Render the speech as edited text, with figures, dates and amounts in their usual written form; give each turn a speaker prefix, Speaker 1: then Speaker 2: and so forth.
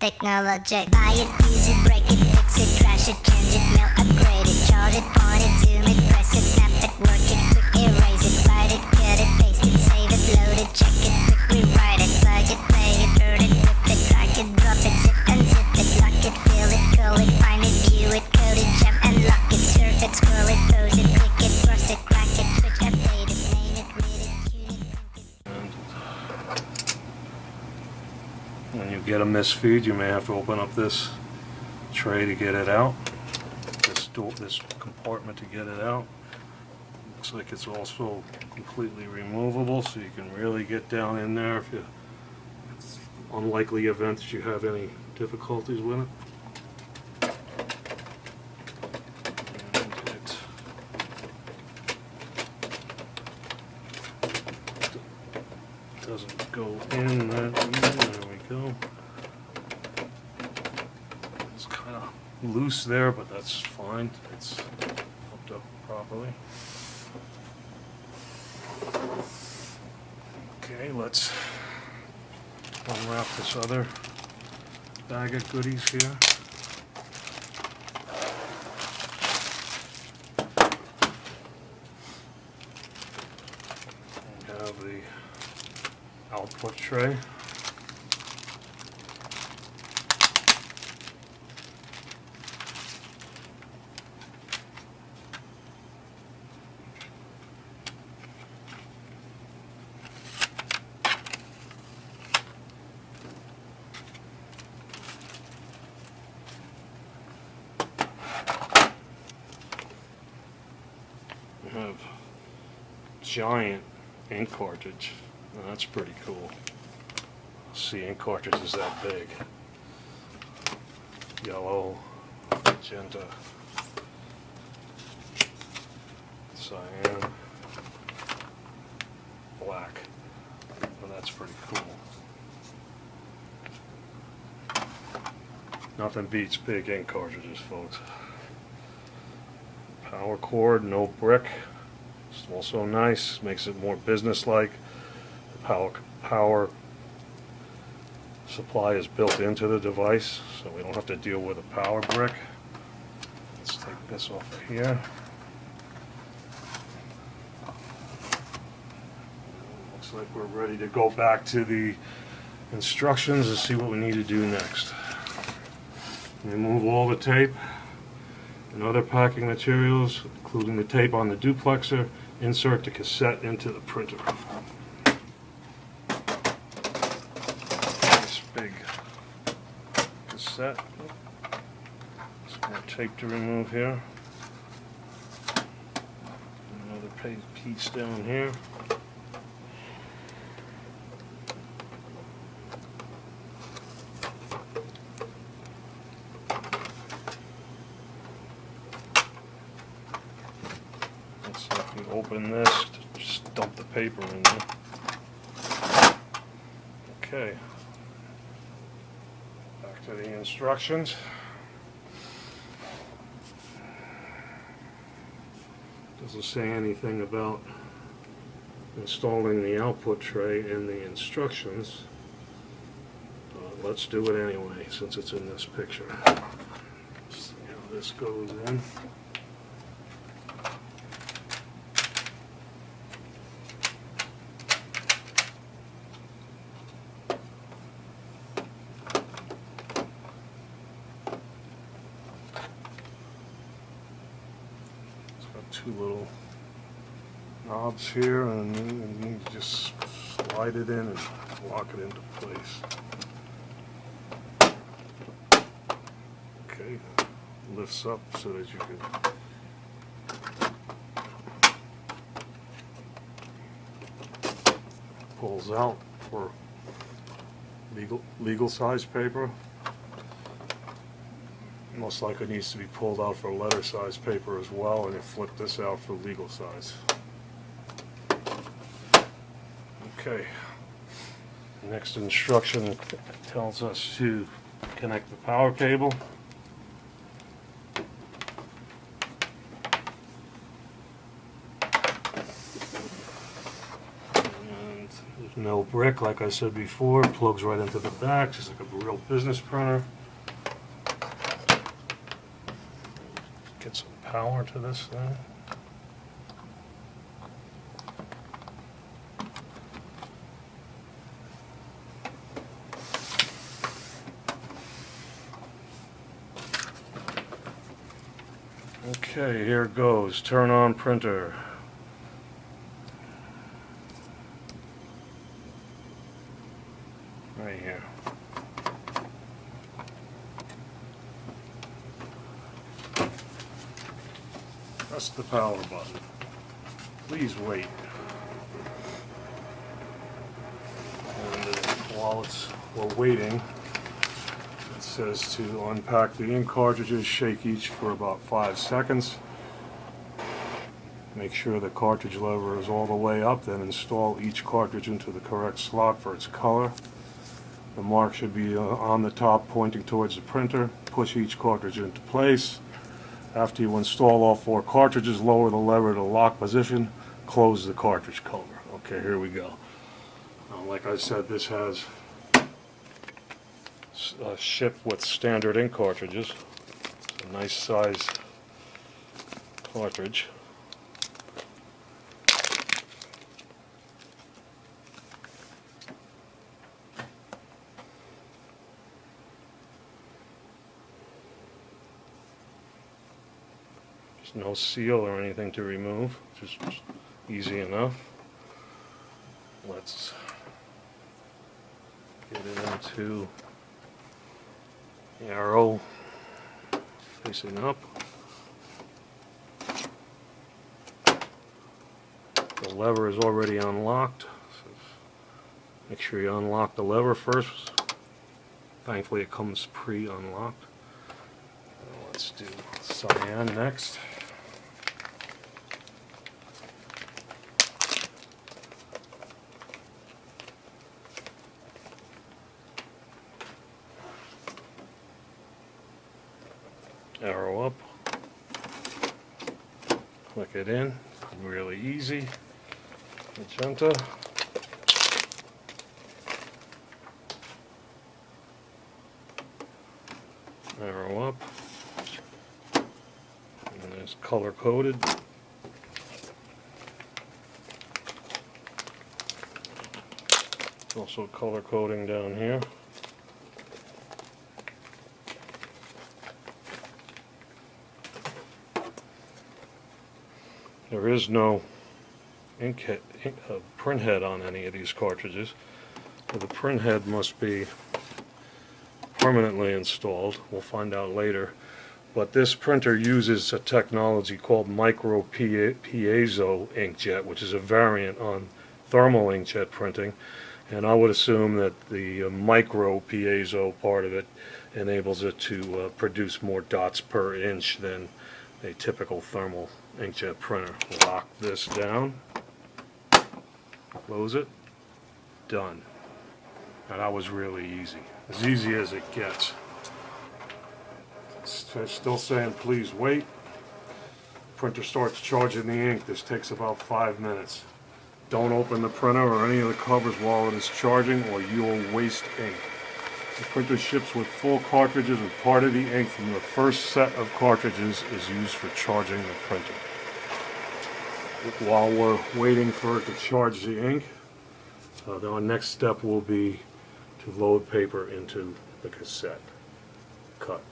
Speaker 1: technologic. Buy it, use it, break it, fix it, crash it, change it, mail, upgrade it, charge it, point it, zoom it, press it, snap it, work it, quick erase it, write it, cut it, paste it, save it, load it, check it, quick rewrite it, plug it, play it, burn it, rip it, drag it, drop it, zip and zip it, lock it, fill it, call it, find it, view it, code it, jump and lock it, surf it, scroll it, pose it, click it, cross it, crack it, switch, update it, name it, read it, tune it, print it.
Speaker 2: When you get a misfeed, you may have to open up this tray to get it out, this compartment to get it out. Looks like it's also completely removable, so you can really get down in there if it's unlikely event that you have any difficulties with it. And it doesn't go in that easy. There we go. It's kind of loose there, but that's fine. It's hooked up properly. Okay, let's unwrap this other bag of goodies here. We have the output tray. We have giant ink cartridge. Now, that's pretty cool. See, ink cartridges that big. Yellow, magenta, cyan, black. Well, that's pretty cool. Nothing beats big ink cartridges, folks. Power cord, no brick. It's also nice, makes it more business-like. The power supply is built into the device, so we don't have to deal with a power brick. Let's take this off of here. Looks like we're ready to go back to the instructions and see what we need to do next. Remove all the tape and other packing materials, including the tape on the duplexer. Insert the cassette into the printer. Nice big cassette. Some more tape to remove here. Another piece down here. Open this, just dump the paper in there. Okay, back to the instructions. Doesn't say anything about installing the output tray in the instructions. Let's do it anyway, since it's in this picture. See how this goes in. Two little knobs here, and then you just slide it in and lock it into place. Okay, lifts up so that you can pulls out for legal size paper. Most likely needs to be pulled out for letter size paper as well, and you flip this out for legal size. Okay, next instruction tells us to connect the power cable. And there's no brick, like I said before. It plugs right into the back, just like a real business printer. Get some power to this thing. Okay, here it goes. Turn on printer. Right here. Press the power button. Please wait. And while we're waiting, it says to unpack the ink cartridges, shake each for about 5 seconds. Make sure the cartridge lever is all the way up, then install each cartridge into the correct slot for its color. The mark should be on the top pointing towards the printer. Push each cartridge into place. After you install all 4 cartridges, lower the lever to lock position. Close the cartridge cover. Okay, here we go. Like I said, this has shipped with standard ink cartridges. It's a nice size cartridge. No seal or anything to remove, just easy enough. Let's get it into the arrow facing up. The lever is already unlocked, so make sure you unlock the lever first. Thankfully it comes pre-unlocked. Let's do cyan next. Arrow up, click it in, really easy. Magenta, arrow up, and it's color coded. Also color coding down here. There is no print head on any of these cartridges. So the print head must be permanently installed. We'll find out later. But this printer uses a technology called micro piezo inkjet, which is a variant on thermal inkjet printing. And I would assume that the micro piezo part of it enables it to produce more dots per inch than a typical thermal inkjet printer. Lock this down, close it, done. Now that was really easy, as easy as it gets. It's still saying please wait. Printer starts charging the ink. This takes about 5 minutes. Don't open the printer or any of the covers while it is charging, or you'll waste ink. The printer ships with full cartridges, and part of the ink from the first set of cartridges is used for charging the printer. While we're waiting for it to charge the ink, our next step will be to load paper into the cassette. Cut.